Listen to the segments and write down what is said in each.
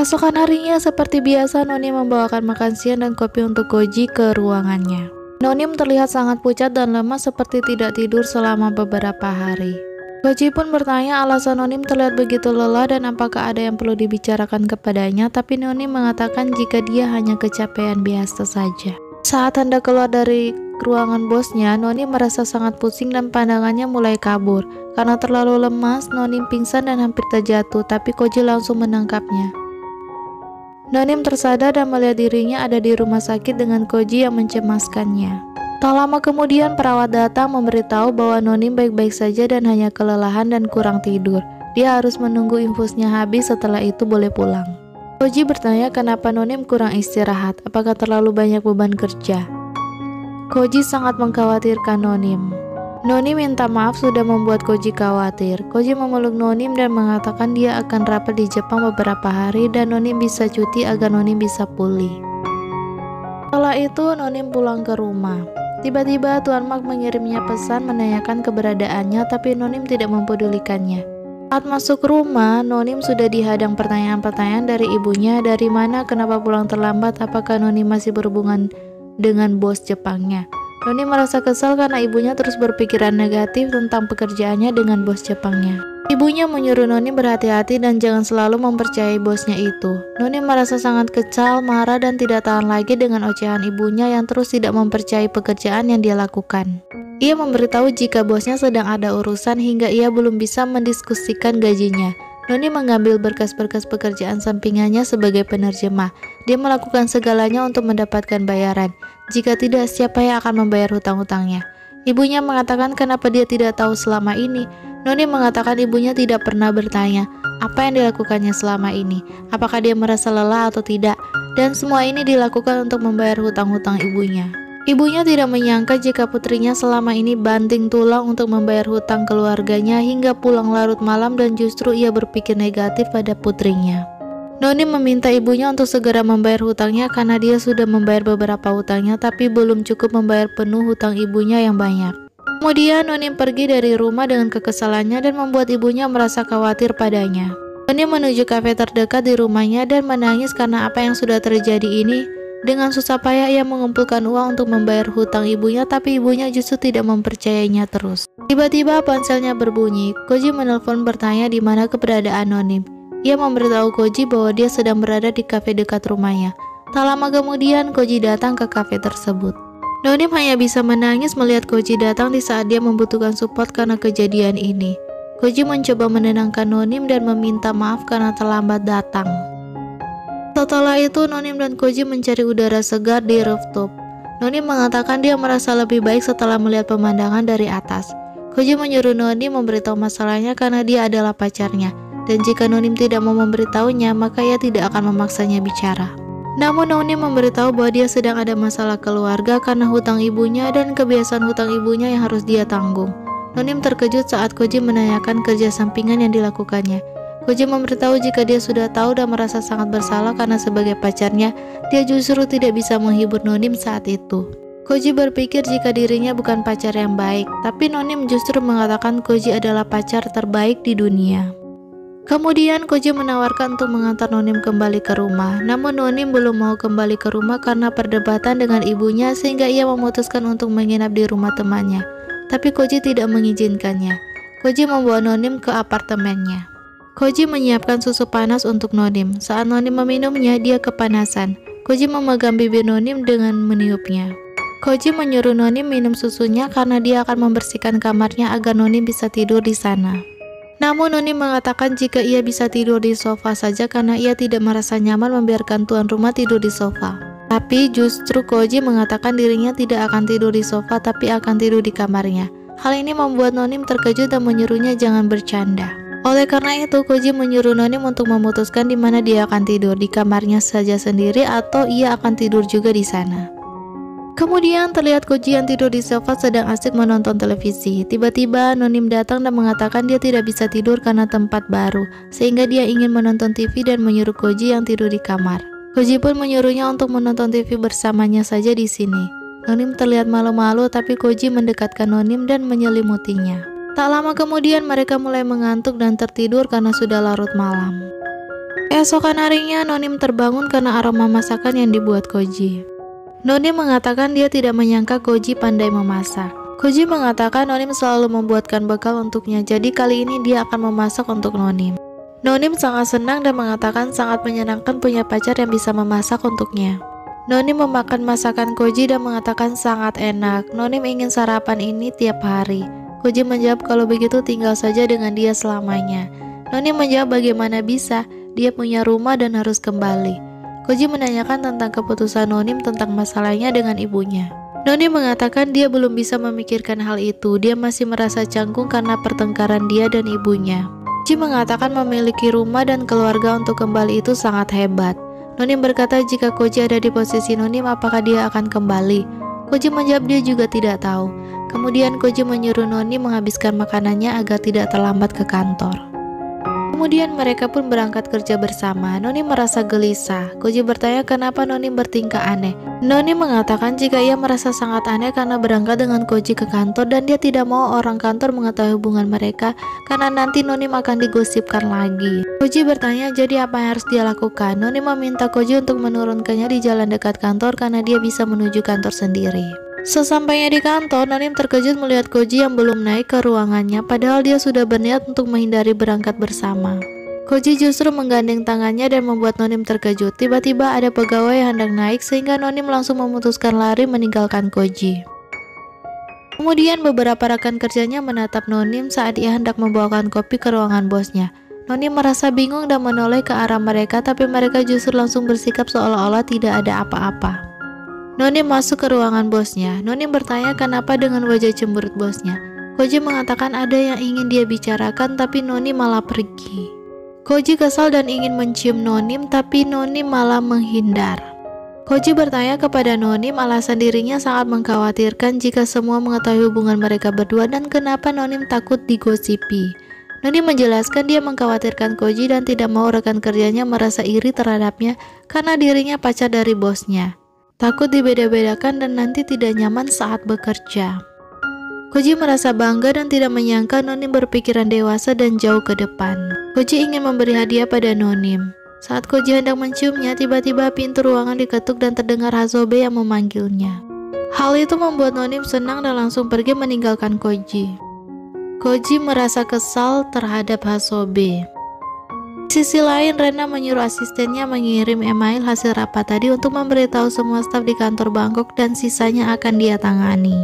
Keesokan harinya seperti biasa Nonim membawakan makan siang dan kopi untuk Koji ke ruangannya. Nonim terlihat sangat pucat dan lemas seperti tidak tidur selama beberapa hari. Koji pun bertanya alasan Nonim terlihat begitu lelah dan apakah ada yang perlu dibicarakan kepadanya, tapi Nonim mengatakan jika dia hanya kecapean biasa saja. Saat hendak keluar dari ruangan bosnya, Nonim merasa sangat pusing dan pandangannya mulai kabur. Karena terlalu lemas, Nonim pingsan dan hampir terjatuh, tapi Koji langsung menangkapnya. Nonim tersadar dan melihat dirinya ada di rumah sakit dengan Koji yang mencemaskannya. Tak lama kemudian perawat datang memberitahu bahwa Nonim baik-baik saja dan hanya kelelahan dan kurang tidur. Dia harus menunggu infusnya habis, setelah itu boleh pulang. Koji bertanya kenapa Nonim kurang istirahat, apakah terlalu banyak beban kerja. Koji sangat mengkhawatirkan Nonim. Nonim minta maaf sudah membuat Koji khawatir. Koji memeluk Nonim dan mengatakan dia akan rapat di Jepang beberapa hari dan Nonim bisa cuti agar Nonim bisa pulih. Setelah itu Nonim pulang ke rumah. Tiba-tiba Tuan Mak mengirimnya pesan menanyakan keberadaannya, tapi Nonim tidak mempedulikannya. Saat masuk rumah, Nonim sudah dihadang pertanyaan-pertanyaan dari ibunya, dari mana, kenapa pulang terlambat, apakah Nonim masih berhubungan dengan bos Jepangnya. Nonim merasa kesal karena ibunya terus berpikiran negatif tentang pekerjaannya dengan bos Jepangnya. Ibunya menyuruh Nonim berhati-hati dan jangan selalu mempercayai bosnya itu. Nonim merasa sangat kesal, marah, dan tidak tahan lagi dengan ocehan ibunya yang terus tidak mempercayai pekerjaan yang dia lakukan. Ia memberitahu jika bosnya sedang ada urusan hingga ia belum bisa mendiskusikan gajinya. Nonim mengambil berkas-berkas pekerjaan sampingannya sebagai penerjemah. Dia melakukan segalanya untuk mendapatkan bayaran. Jika tidak, siapa yang akan membayar hutang-hutangnya? Ibunya mengatakan kenapa dia tidak tahu selama ini. Nonim mengatakan ibunya tidak pernah bertanya apa yang dilakukannya selama ini, apakah dia merasa lelah atau tidak, dan semua ini dilakukan untuk membayar hutang-hutang ibunya. Ibunya tidak menyangka jika putrinya selama ini banting tulang untuk membayar hutang keluarganya hingga pulang larut malam, dan justru ia berpikir negatif pada putrinya. Nonim meminta ibunya untuk segera membayar hutangnya karena dia sudah membayar beberapa hutangnya tapi belum cukup membayar penuh hutang ibunya yang banyak. Kemudian Nonim pergi dari rumah dengan kekesalannya dan membuat ibunya merasa khawatir padanya. Nonim menuju kafe terdekat di rumahnya dan menangis karena apa yang sudah terjadi ini. Dengan susah payah ia mengumpulkan uang untuk membayar hutang ibunya, tapi ibunya justru tidak mempercayainya terus. Tiba-tiba ponselnya berbunyi. Koji menelpon bertanya di mana keberadaan Nonim. Ia memberitahu Koji bahwa dia sedang berada di kafe dekat rumahnya. Tak lama kemudian Koji datang ke kafe tersebut. Nonim hanya bisa menangis melihat Koji datang di saat dia membutuhkan support karena kejadian ini. Koji mencoba menenangkan Nonim dan meminta maaf karena terlambat datang. Setelah itu Nonim dan Koji mencari udara segar di rooftop. Nonim mengatakan dia merasa lebih baik setelah melihat pemandangan dari atas. Koji menyuruh Nonim memberitahu masalahnya karena dia adalah pacarnya, dan jika Nonim tidak mau memberitahunya maka ia tidak akan memaksanya bicara. Namun Nonim memberitahu bahwa dia sedang ada masalah keluarga karena hutang ibunya dan kebiasaan hutang ibunya yang harus dia tanggung. Nonim terkejut saat Koji menanyakan kerja sampingan yang dilakukannya. Koji memberitahu jika dia sudah tahu dan merasa sangat bersalah karena sebagai pacarnya, dia justru tidak bisa menghibur Nonim saat itu. Koji berpikir jika dirinya bukan pacar yang baik, tapi Nonim justru mengatakan Koji adalah pacar terbaik di dunia. Kemudian Koji menawarkan untuk mengantar Nonim kembali ke rumah, namun Nonim belum mau kembali ke rumah karena perdebatan dengan ibunya sehingga ia memutuskan untuk menginap di rumah temannya. Tapi Koji tidak mengizinkannya. Koji membawa Nonim ke apartemennya. Koji menyiapkan susu panas untuk Nonim. Saat Nonim meminumnya, dia kepanasan. Koji memegang bibir Nonim dengan meniupnya. Koji menyuruh Nonim minum susunya karena dia akan membersihkan kamarnya agar Nonim bisa tidur di sana. Namun Nonim mengatakan jika ia bisa tidur di sofa saja karena ia tidak merasa nyaman membiarkan tuan rumah tidur di sofa. Tapi justru Koji mengatakan dirinya tidak akan tidur di sofa tapi akan tidur di kamarnya. Hal ini membuat Nonim terkejut dan menyuruhnya jangan bercanda. Oleh karena itu Koji menyuruh Nonim untuk memutuskan di mana dia akan tidur, di kamarnya saja sendiri atau ia akan tidur juga di sana. Kemudian terlihat Koji yang tidur di sofa sedang asik menonton televisi. Tiba-tiba Nonim datang dan mengatakan dia tidak bisa tidur karena tempat baru, sehingga dia ingin menonton TV dan menyuruh Koji yang tidur di kamar. Koji pun menyuruhnya untuk menonton TV bersamanya saja di sini. Nonim terlihat malu-malu tapi Koji mendekatkan Nonim dan menyelimutinya. Tak lama kemudian mereka mulai mengantuk dan tertidur karena sudah larut malam. Keesokan harinya, Nonim terbangun karena aroma masakan yang dibuat Koji. Nonim mengatakan dia tidak menyangka Koji pandai memasak. Koji mengatakan Nonim selalu membuatkan bekal untuknya, jadi kali ini dia akan memasak untuk Nonim. Nonim sangat senang dan mengatakan sangat menyenangkan punya pacar yang bisa memasak untuknya. Nonim memakan masakan Koji dan mengatakan sangat enak. Nonim ingin sarapan ini tiap hari. Koji menjawab kalau begitu tinggal saja dengan dia selamanya. Nonim menjawab bagaimana bisa, dia punya rumah dan harus kembali. Koji menanyakan tentang keputusan Nonim tentang masalahnya dengan ibunya. Nonim mengatakan dia belum bisa memikirkan hal itu, dia masih merasa canggung karena pertengkaran dia dan ibunya. Koji mengatakan memiliki rumah dan keluarga untuk kembali itu sangat hebat. Nonim berkata jika Koji ada di posisi Nonim apakah dia akan kembali. Koji menjawab dia juga tidak tahu. Kemudian Koji menyuruh Nonim menghabiskan makanannya agar tidak terlambat ke kantor. Kemudian mereka pun berangkat kerja bersama. Nonim merasa gelisah. Koji bertanya kenapa Nonim bertingkah aneh. Nonim mengatakan jika ia merasa sangat aneh karena berangkat dengan Koji ke kantor dan dia tidak mau orang kantor mengetahui hubungan mereka karena nanti Nonim akan digosipkan lagi. Koji bertanya jadi apa yang harus dia lakukan. Nonim meminta Koji untuk menurunkannya di jalan dekat kantor karena dia bisa menuju kantor sendiri. Sesampainya di kantor, Nonim terkejut melihat Koji yang belum naik ke ruangannya padahal dia sudah berniat untuk menghindari berangkat bersama. Koji justru menggandeng tangannya dan membuat Nonim terkejut. Tiba-tiba ada pegawai yang hendak naik sehingga Nonim langsung memutuskan lari meninggalkan Koji. Kemudian beberapa rekan kerjanya menatap Nonim saat ia hendak membawakan kopi ke ruangan bosnya. Nonim merasa bingung dan menoleh ke arah mereka tapi mereka justru langsung bersikap seolah-olah tidak ada apa-apa. Nonim masuk ke ruangan bosnya. Nonim bertanya kenapa dengan wajah cemberut bosnya. Koji mengatakan ada yang ingin dia bicarakan tapi Nonim malah pergi. Koji kesal dan ingin mencium Nonim tapi Nonim malah menghindar. Koji bertanya kepada Nonim alasan dirinya sangat mengkhawatirkan jika semua mengetahui hubungan mereka berdua dan kenapa Nonim takut digosipi. Nonim menjelaskan dia mengkhawatirkan Koji dan tidak mau rekan kerjanya merasa iri terhadapnya karena dirinya pacar dari bosnya. Takut dibeda-bedakan dan nanti tidak nyaman saat bekerja. Koji merasa bangga dan tidak menyangka Nonim berpikiran dewasa dan jauh ke depan. Koji ingin memberi hadiah pada Nonim. Saat Koji hendak menciumnya, tiba-tiba pintu ruangan diketuk dan terdengar Hasobe yang memanggilnya. Hal itu membuat Nonim senang dan langsung pergi meninggalkan Koji. Koji merasa kesal terhadap Hasobe. Di sisi lain, Rena menyuruh asistennya mengirim email hasil rapat tadi untuk memberitahu semua staf di kantor Bangkok dan sisanya akan dia tangani.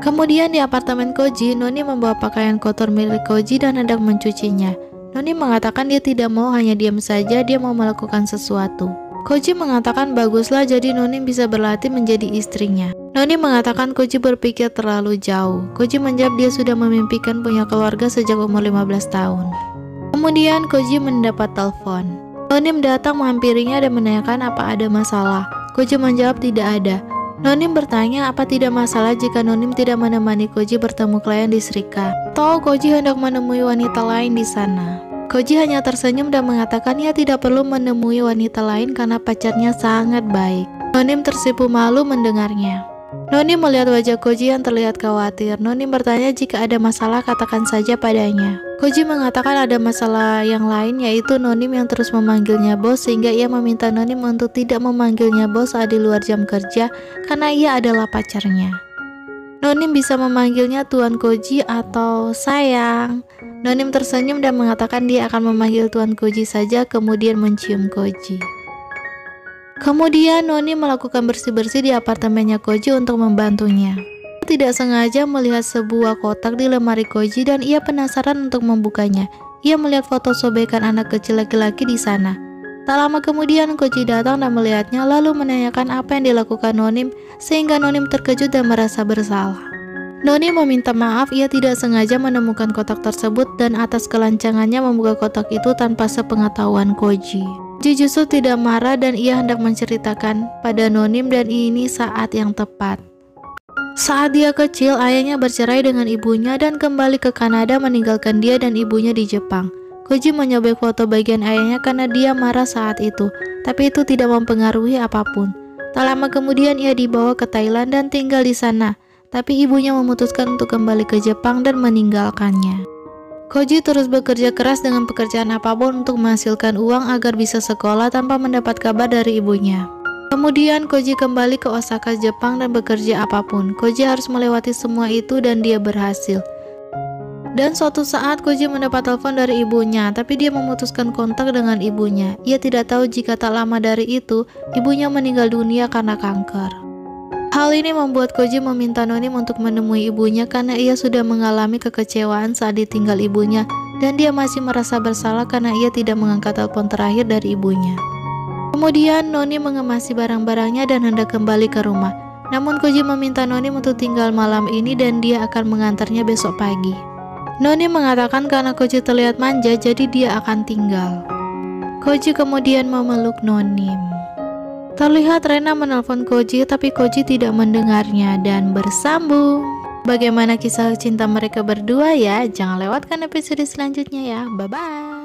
Kemudian di apartemen Koji, Noni membawa pakaian kotor milik Koji dan hendak mencucinya. Noni mengatakan dia tidak mau hanya diam saja, dia mau melakukan sesuatu. Koji mengatakan baguslah jadi Noni bisa berlatih menjadi istrinya. Noni mengatakan Koji berpikir terlalu jauh. Koji menjawab dia sudah memimpikan punya keluarga sejak umur 15 tahun. Kemudian Koji mendapat telepon. Nonim datang menghampirinya dan menanyakan apa ada masalah. Koji menjawab tidak ada. Nonim bertanya apa tidak masalah jika Nonim tidak menemani Koji bertemu klien di Srika. Atau Koji hendak menemui wanita lain di sana. Koji hanya tersenyum dan mengatakan ia tidak perlu menemui wanita lain karena pacarnya sangat baik. Nonim tersipu malu mendengarnya. Nonim melihat wajah Koji yang terlihat khawatir. Nonim bertanya jika ada masalah katakan saja padanya. Koji mengatakan ada masalah yang lain yaitu Nonim yang terus memanggilnya bos sehingga ia meminta Nonim untuk tidak memanggilnya bos saat di luar jam kerja karena ia adalah pacarnya. Nonim bisa memanggilnya Tuan Koji atau sayang. Nonim tersenyum dan mengatakan dia akan memanggil Tuan Koji saja kemudian mencium Koji. Kemudian Noni melakukan bersih-bersih di apartemennya Koji untuk membantunya. Tidak sengaja melihat sebuah kotak di lemari Koji dan ia penasaran untuk membukanya. Ia melihat foto sobekan anak kecil laki-laki di sana. Tak lama kemudian Koji datang dan melihatnya lalu menanyakan apa yang dilakukan Nonim sehingga Nonim terkejut dan merasa bersalah. Nonim meminta maaf ia tidak sengaja menemukan kotak tersebut dan atas kelancangannya membuka kotak itu tanpa sepengetahuan Koji. Koji justru tidak marah dan ia hendak menceritakan pada Nonim dan ini saat yang tepat. Saat dia kecil, ayahnya bercerai dengan ibunya dan kembali ke Kanada meninggalkan dia dan ibunya di Jepang. Koji menyobek foto bagian ayahnya karena dia marah saat itu, tapi itu tidak mempengaruhi apapun. Tak lama kemudian ia dibawa ke Thailand dan tinggal di sana, tapi ibunya memutuskan untuk kembali ke Jepang dan meninggalkannya. Koji terus bekerja keras dengan pekerjaan apapun untuk menghasilkan uang agar bisa sekolah tanpa mendapat kabar dari ibunya. Kemudian Koji kembali ke Osaka, Jepang dan bekerja apapun. Koji harus melewati semua itu dan dia berhasil. Dan suatu saat Koji mendapat telepon dari ibunya, tapi dia memutuskan kontak dengan ibunya. Ia tidak tahu jika tak lama dari itu, ibunya meninggal dunia karena kanker. Hal ini membuat Koji meminta Nonim untuk menemui ibunya karena ia sudah mengalami kekecewaan saat ditinggal ibunya dan dia masih merasa bersalah karena ia tidak mengangkat telepon terakhir dari ibunya. Kemudian Nonim mengemasi barang-barangnya dan hendak kembali ke rumah. Namun Koji meminta Nonim untuk tinggal malam ini dan dia akan mengantarnya besok pagi. Nonim mengatakan karena Koji terlihat manja jadi dia akan tinggal. Koji kemudian memeluk Nonim. Terlihat Rena menelpon Koji tapi Koji tidak mendengarnya dan bersambung. Bagaimana kisah cinta mereka berdua ya? Jangan lewatkan episode selanjutnya ya. Bye-bye.